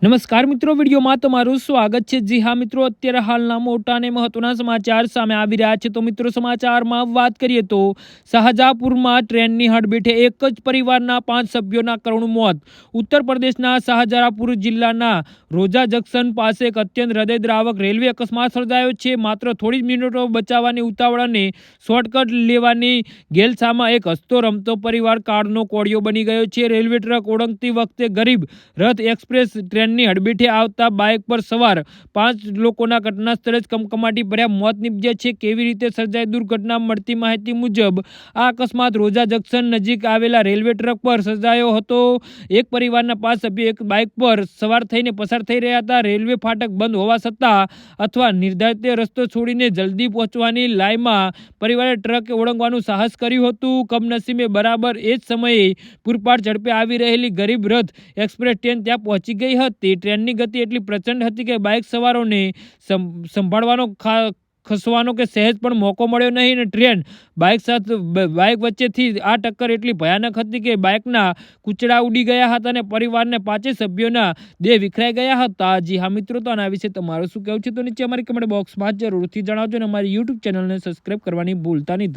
નમસ્કાર મિત્રો, વિડીયોમાં તમારું સ્વાગત છે। જી હા મિત્રો, અત્યારે હાલના મોટા અને મહત્વના સમાચાર સામે આવી રહ્યા છે। તો મિત્રો, સમાચારમાં વાત કરીએ તો શાહજહાંપુરમાં ટ્રેનની હડફેટે એક જ પરિવારના 5 સભ્યોના કરુણ મોત। ઉત્તર પ્રદેશના શાહજહાંપુર જિલ્લાના રોજા જંકશન પાસે એક અત્યંત હૃદયદ્રાવક રેલવે અકસ્માત સર્જાયો છે। માત્ર થોડી જ મિનિટો બચાવવાની ઉતાવળ અને શોર્ટકટ લેવાની ગેલસામાં એક હસતો રમતો પરિવાર કાળનો કોળિયો બની ગયો છે। રેલવે ટ્રેક ઓળંગતી વખતે ગરીબ રથ એક્સપ્રેસ ટ્રેનની હડફેટે આવતા બાઇક પર સવાર 5 લોકોના ઘટના સ્થળે જ કમકમાટી ભર્યા મોત નીપજ્યા છે। કેવી રીતે સર્જાઈ દુર્ઘટના? મળતી માહિતી મુજબ આ અકસ્માત રોજા જંકશન નજીક આવેલા રેલવે ટ્રેક પર સર્જાયો હતો। એક પરિવારના 5 સભ્યો એક બાઇક પર સવાર થઈને પસાર થઈ રહ્યા હતા। રેલવે ફાટક બંધ હોવા છતાં અથવા નિર્ધારિત રસ્તો છોડીને જલ્દી પહોંચવાની લાઈમાં પરિવારે ટ્રક ઓળંગવાનું સાહસ કર્યું હતું। કમનસીબે બરાબર એ જ સમયે પૂરપાટ ઝડપે આવી રહેલી ગરીબ રથ એક્સપ્રેસ ટ્રેન ત્યાં પહોંચી ગઈ હતી। ટ્રેનની ગતિ એટલી પ્રચંડ હતી કે બાઇક સવારોને સંભાળવાનો ખસવાનો કે સહેજ પણ મોકો મળ્યો નહીં અને ટ્રેન બાઇક વચ્ચેથી આ ટક્કર એટલી ભયાનક હતી કે બાઇકના કૂચડા ઉડી ગયા હતા અને પરિવારના 5 સભ્યોના દેહ વિખરાઈ ગયા હતા। જી હા મિત્રો, તો આના વિશે તમારું શું કહેવું છે તો નીચે અમારી કમેન્ટ બોક્સમાં જરૂરથી જણાવજો અને અમારી યુટ્યુબ ચેનલને સબસ્ક્રાઇબ કરવાની ભૂલતા નહીં।